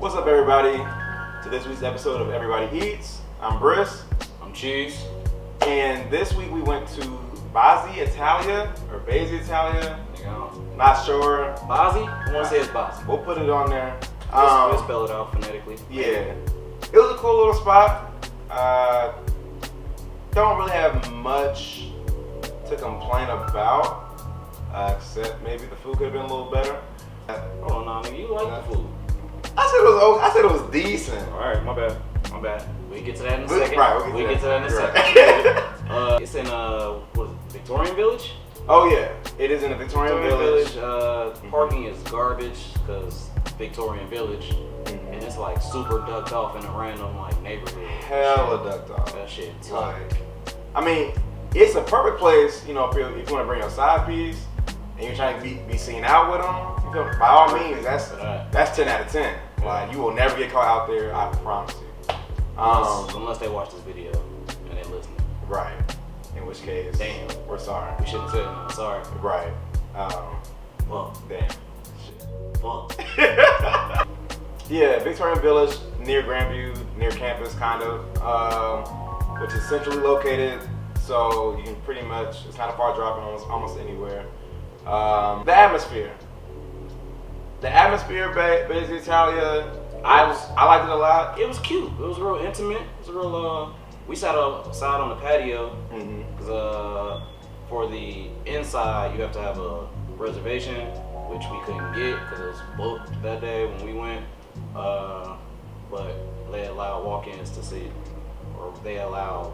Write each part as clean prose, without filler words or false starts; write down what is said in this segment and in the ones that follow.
What's up, everybody? To this week's episode of Everybody Eats. I'm Briss. I'm Cheese. And this week we went to Basi Italia, or Basi Italia. Not sure. Basi? I want to say it's Basi. We'll put it on there. We'll spell it out phonetically. Yeah. It was a cool little spot. Don't really have much to complain about, except maybe the food could have been a little better. Oh no, nigga, you like the food. I said it was decent. Alright, my bad. We get to that in a second. Right, we get to that in a second. It's in what is it, Victorian Village? Oh yeah, it is in the Victorian Village. Parking is garbage because Victorian Village, and it's like super ducked off in a random like neighborhood. Hella ducked off. That shit tough. Like, I mean, it's a perfect place, you know, if you want to bring your side piece and you're trying to be seen out with them. You feel, by all means, that's 10 out of 10. Like, you will never get caught out there. I promise you. Unless they watch this video and they listen. Right. In which case, damn, we're sorry. We shouldn't say that. Sorry. Right. Fuck. Damn. Shit. Fuck. Yeah, Victorian Village, near Grandview, near campus, kind of, which is centrally located, so you can pretty much, it's not a far drive from almost anywhere. The atmosphere. The atmosphere, Basi Italia, I liked it a lot. It was cute. It was real intimate. It was real. We sat outside on the patio because for the inside you have to have a reservation, which we couldn't get because it was booked that day when we went. But they allow walk-ins to sit, or they allow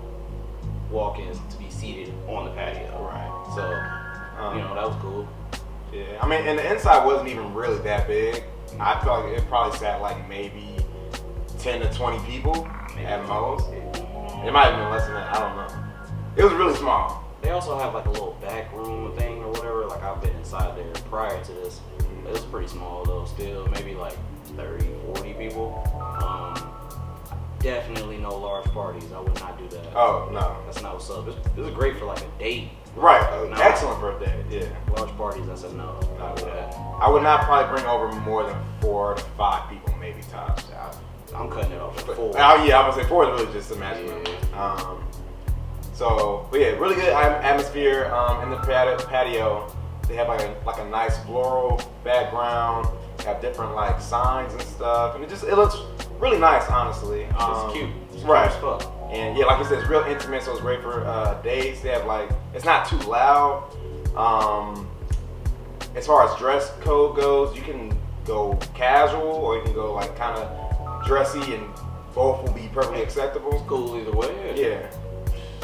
walk-ins to be seated on the patio. Right. So that was cool. Yeah, I mean, and the inside wasn't even really that big. I feel like it probably sat like maybe 10 to 20 people at most. It might have been less than that, I don't know. It was really small. They also have like a little back room thing or whatever. Like I've been inside there prior to this. It was pretty small though, still maybe like 30, 40 people. Definitely no large parties. I would not do that. Oh, no. That's not what's up. This is great for like a date. Right, excellent for a date, yeah. Large parties, that's a no. Not do that. I would not probably bring over more than 4 to 5 people, maybe tops. I'm cutting it off at 4. Oh yeah, I would say 4 is really just the maximum. Yeah. But yeah, really good atmosphere in the patio. They have like a nice floral background. They have different like signs and stuff, and it looks really nice, honestly. It's cute. It's right. Cute as fuck. And yeah, like you said, it's real intimate, so it's great for dates. They have like, it's not too loud. As far as dress code goes, you can go casual or you can go like kind of dressy, and both will be perfectly acceptable. It's cool either way. Yeah.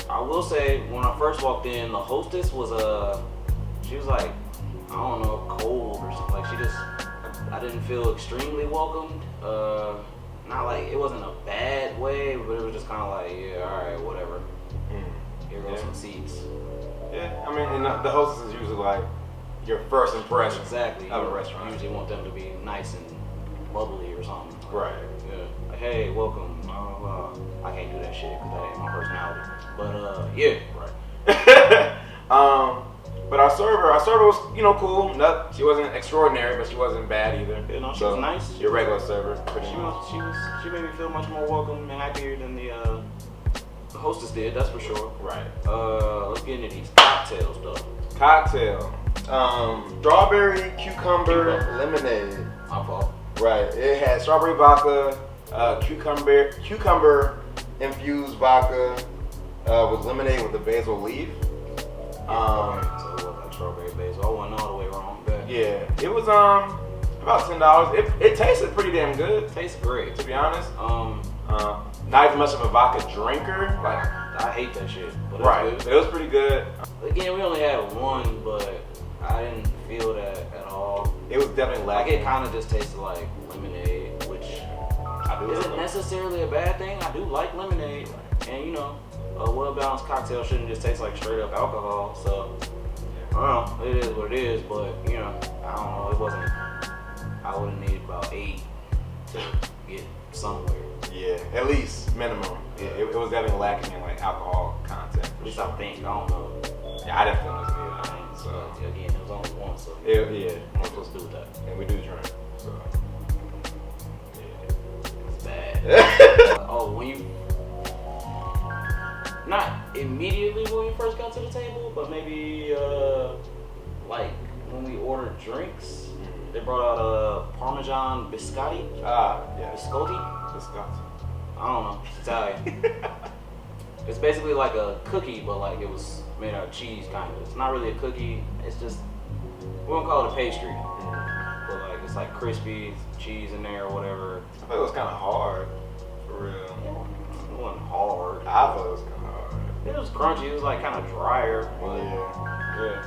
I will say, when I first walked in, the hostess was she was like, I don't know, cold or something. Like I didn't feel extremely welcomed. Not like, it wasn't a bad way, but it was just kind of like, yeah, all right, whatever. Here goes some seats. Yeah, I mean, and the hostess is usually like your first impression of a restaurant. You usually want them to be nice and bubbly or something. Right. Yeah. Like, hey, welcome. I can't do that shit because that ain't my personality. But yeah. Right. But our server was, cool. She wasn't extraordinary, but she wasn't bad either. You know, she was nice. Your regular server, pretty much. She made me feel much more welcome and happier than the hostess did. That's for sure. Right. Let's get into these cocktails though. Cocktail. Strawberry cucumber lemonade. My fault. Right. It had strawberry vodka, cucumber infused vodka with lemonade with the basil leaf. So it was like strawberry basil. I wasn't all the way wrong. But yeah, it was about $10. It tasted pretty damn good. Tastes great, to be honest. Not even much of a vodka drinker. Like, I hate that shit. But right. It was pretty good. Again, we only had one, but I didn't feel that at all. It was definitely lacking. Like, it kind of just tasted like lemonade, which isn't necessarily a bad thing. I do like lemonade, and a well-balanced cocktail shouldn't just taste like straight up alcohol. So I don't know, it is what it is. But I don't know. It wasn't. I would have needed about 8 to get somewhere. Yeah, at least minimum. Yeah, it was definitely lacking in like alcohol content. At least I think. I don't know. Yeah, I didn't feel this either. So again, it was only one. So yeah, what's supposed to do with that? And we do drink. So to the table, but maybe like when we ordered drinks, they brought out Parmesan Biscotti. Yeah. Biscotti? Biscotti. I don't know. It's Italian. It's basically like a cookie, but like it was made out of cheese, kind of. It's not really a cookie. It's just, we won't call it a pastry, but like it's like crispy, cheese in there or whatever. I thought it was kind of hard, for real. It wasn't hard. I thought it was kind of hard. It was crunchy. It was like kind of drier, but Yeah.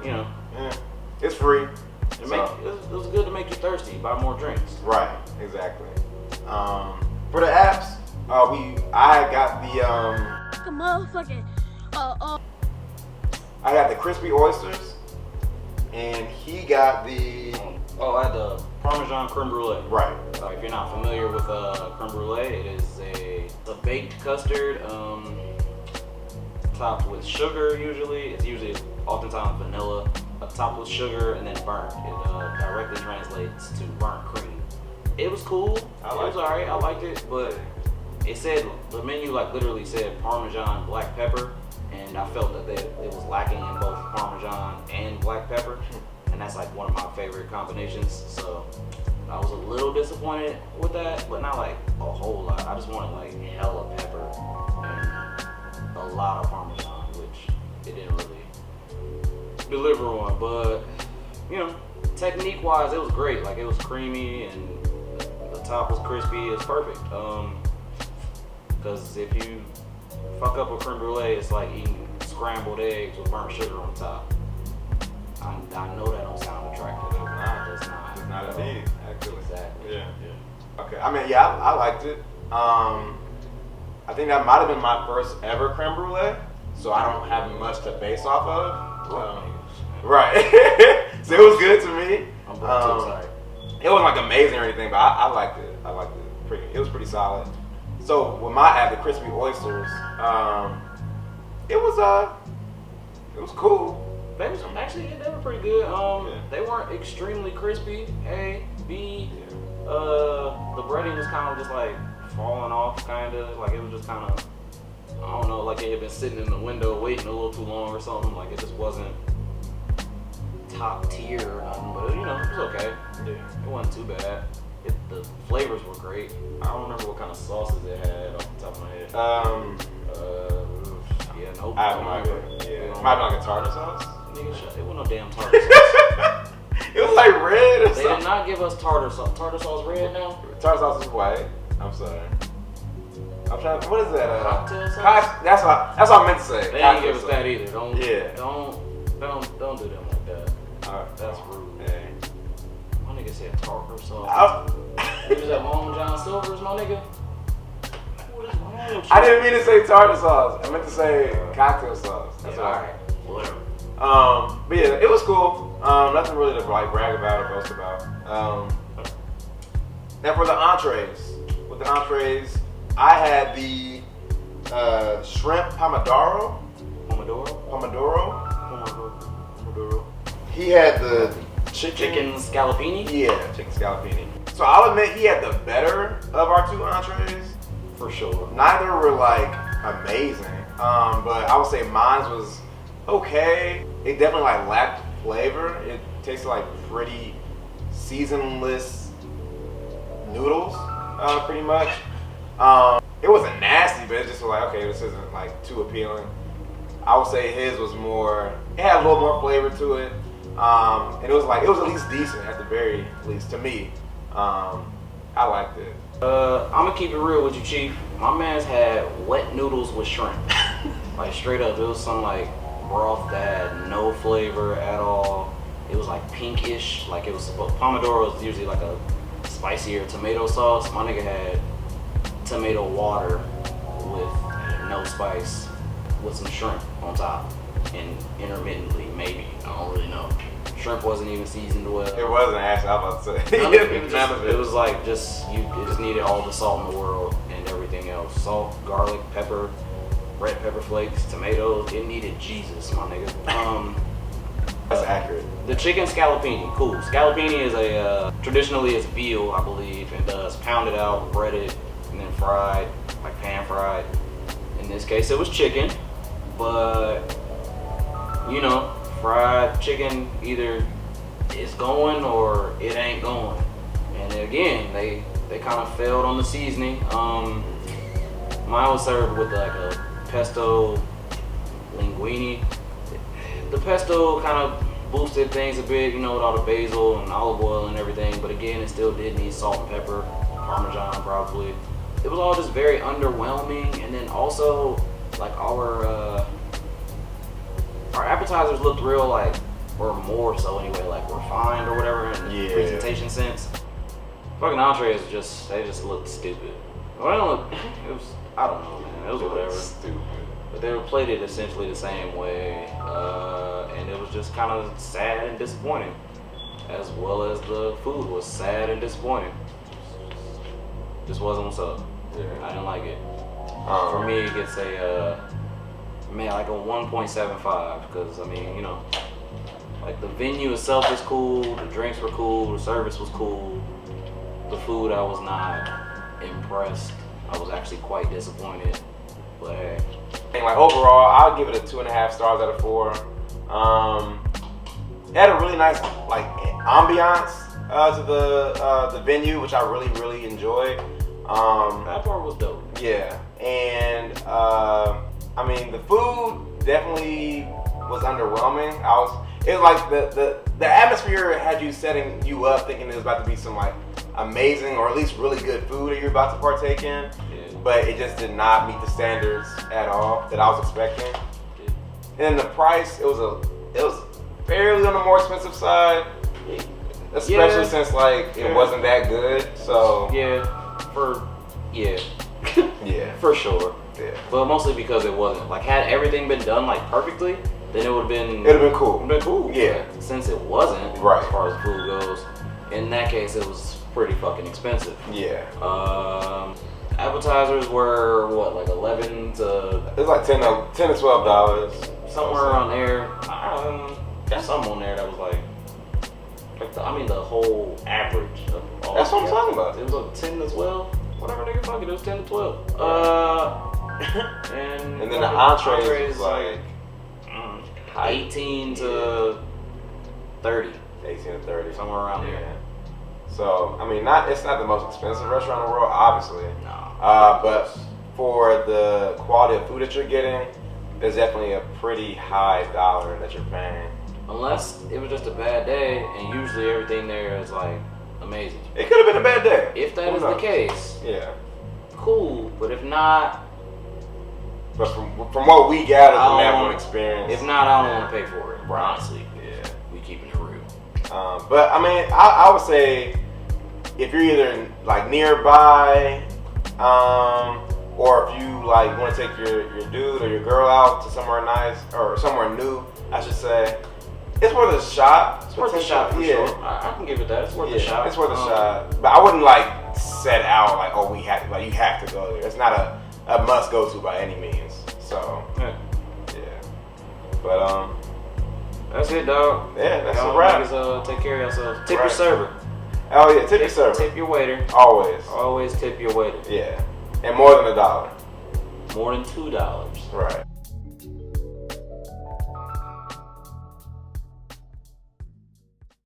you know, Yeah. It's free. it was good to make you thirsty. Buy more drinks. Right. Exactly. For the apps, I got the a motherfucking I got the crispy oysters, and he got the Oh, I had the Parmesan creme brulee. right. If you're not familiar with creme brulee, it is a baked custard topped with sugar. It's oftentimes vanilla, topped with sugar and then burnt. It directly translates to burnt cream. It was cool. It was alright. I liked it, but it said the menu like literally said Parmesan black pepper, and I felt that it was lacking in both Parmesan and black pepper, and that's like one of my favorite combinations. So I was a little disappointed with that, but not like a whole lot. I just wanted like hella pepper and a lot of Parmesan, which it didn't really deliver on. But you know, technique wise, it was great. Like it was creamy and the top was crispy. It's perfect. Because if you fuck up a creme brulee, it's like eating scrambled eggs with burnt sugar on top. I know that don't sound attractive. It's not. It's not indeed, actually. Exactly. Yeah. Okay. I mean, yeah, I liked it. I think that might have been my first ever creme brulee, so I don't have much to base off of. Right. So it was good to me. I'm too excited. It wasn't like amazing or anything, but I liked it. I liked it. It was pretty solid. So with my app, the crispy oysters, it was cool. They were pretty good. They weren't extremely crispy. A, B, the breading was kind of just like falling off, kind of like it was just kind of, I don't know, like it had been sitting in the window waiting a little too long or something. Like it just wasn't top tier or nothing, but you know, it was okay. Yeah. It wasn't too bad. The flavors were great. I don't remember what kind of sauces it had off the top of my head. Yeah, nope. I have no idea. Yeah. Might be like a tartar sauce. Nigga, shut. It wasn't no damn tartar sauce. It was like red or They something. did not give us tartar sauce. Tartar sauce red now? Tartar sauce is white. I'm sorry. I'm trying to, what is that? Cocktail sauce? That's what I meant to say. They Cocktail didn't give us sauce. that either. Don't do them like that. Alright. That's rude. Hey. My nigga said tartar sauce. You was at Long John Silver's, my nigga? What is wrong with you? I didn't mean to say tartar sauce. I meant to say cocktail sauce. That's Yeah, all alright. Whatever. But yeah, it was cool. Nothing really to like brag about or boast about. Now for the entrees. With the entrees, I had the shrimp pomodoro. Pomodoro? He had the Chicken scallopini? Yeah, chicken scallopini. So I'll admit he had the better of our two entrees. For sure. Neither were like amazing, but I would say mine was okay. It definitely like lacked flavor. It tasted like pretty seasonless noodles, pretty much. It wasn't nasty, but it just was like, okay, this isn't like too appealing. I would say his was more, it had a little more flavor to it. And it was at least decent at the very least to me. I liked it. I'm gonna keep it real with you, Chief. My man's had wet noodles with shrimp. Like straight up, it was some like broth that had no flavor at all. It was like pinkish, like it was supposed. Pomodoro is usually like a spicier tomato sauce. My nigga had tomato water with no spice, with some shrimp on top, and intermittently maybe. I don't really know. Shrimp wasn't even seasoned well. It wasn't actually, I was about to say. It was like it just needed all the salt in the world and everything else. Salt, garlic, pepper, red pepper flakes, tomatoes. It needed Jesus, my nigga. That's accurate. The chicken scallopini, cool. Scallopini is traditionally it's veal, I believe, and it's pounded out, breaded, and then fried, like pan fried. In this case, it was chicken, but you know, fried chicken either is going or it ain't going. And again, they kind of failed on the seasoning. Mine was served with like a pesto linguine. The pesto kind of boosted things a bit, you know, with all the basil and olive oil and everything. But again, it still did need salt and pepper, Parmesan probably. It was all just very underwhelming. And then also, like our appetizers looked real like, or more so anyway, like refined or whatever in the presentation sense. Fucking entrees they just looked stupid. Well, I don't know, man. It was whatever. Stupid. But they were plated essentially the same way, and it was just kind of sad and disappointing, as well as the food was sad and disappointing. Just wasn't what's up. Yeah. I didn't like it. For me, it gets a like a 1.75, because I mean, you know, like the venue itself is cool, the drinks were cool, the service was cool. The food, I was not impressed. I was actually quite disappointed. But hey. And like overall, I'll give it a 2.5 stars out of 4. It had a really nice like ambiance to the venue, which I really enjoyed. That part was dope. Yeah, and I mean the food definitely was underwhelming. It was like the atmosphere had you setting you up thinking it was about to be some like amazing or at least really good food that you're about to partake in. But it just did not meet the standards at all that I was expecting. And then the price, it was fairly on the more expensive side, especially since like it wasn't that good. So for sure. Yeah. But mostly because it wasn't like, had everything been done like perfectly, then it would have been. It'd have been cool. Yeah. But since it wasn't, right, as far as food goes, in that case it was pretty fucking expensive. Yeah. Appetizers were what, like 11 to. It was like $10 to $12. Somewhere around there. Got something on there that was like the whole average of all. That's what I'm talking about. It was like 10 to 12. Whatever, nigga, fuck it. It was 10 to 12. And then the entrees was like 18 to 30. 18 to 30. Somewhere around there. So, I mean, it's not the most expensive restaurant in the world, obviously. No. But for the quality of food that you're getting, there's definitely a pretty high dollar that you're paying. Unless it was just a bad day, and usually everything there is like amazing. It could have been a bad day. If that is the case, cool. But if not, but from what we gathered from that one experience, if not, I don't want to pay for it. Right. Honestly, we keeping it real. But I mean, I would say if you're either like nearby, or if you like want to take your dude or your girl out to somewhere nice or somewhere new, I should say, it's worth a shot. It's worth a shot for sure. I can give it that. It's worth a shot. It's worth a shot. But I wouldn't like set out like, oh, you have to go there. It's not a must go to by any means. So yeah. But that's it, dog. Yeah, that's a wrap. Niggas, take care of yourselves. Tip your server. Oh yeah, tip your server. Tip your waiter. Always. Always tip your waiter. Yeah, and more than $1. More than $2. Right.